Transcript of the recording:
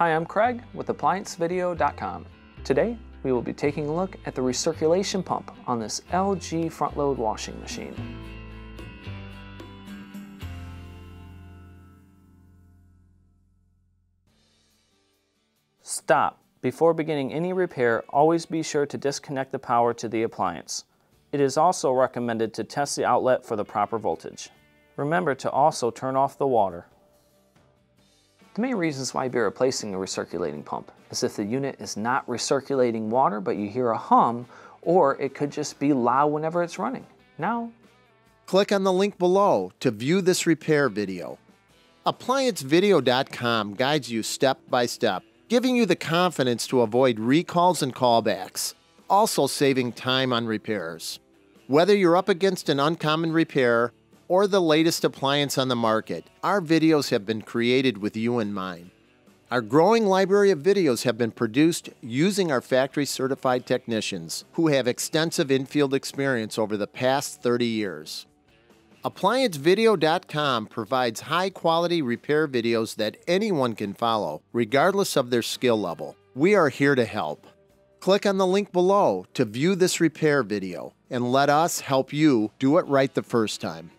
Hi, I'm Craig with ApplianceVideo.com. Today, we will be taking a look at the recirculation pump on this LG front-load washing machine. Stop. Before beginning any repair, always be sure to disconnect the power to the appliance. It is also recommended to test the outlet for the proper voltage. Remember to also turn off the water. The main reasons why you'd be replacing a recirculating pump is if the unit is not recirculating water but you hear a hum, or it could just be loud whenever it's running. Now, click on the link below to view this repair video. ApplianceVideo.com guides you step by step, giving you the confidence to avoid recalls and callbacks, also saving time on repairs. Whether you're up against an uncommon repair or the latest appliance on the market, our videos have been created with you in mind. Our growing library of videos have been produced using our factory-certified technicians who have extensive in-field experience over the past 30 years. ApplianceVideo.com provides high-quality repair videos that anyone can follow, regardless of their skill level. We are here to help. Click on the link below to view this repair video, and let us help you do it right the first time.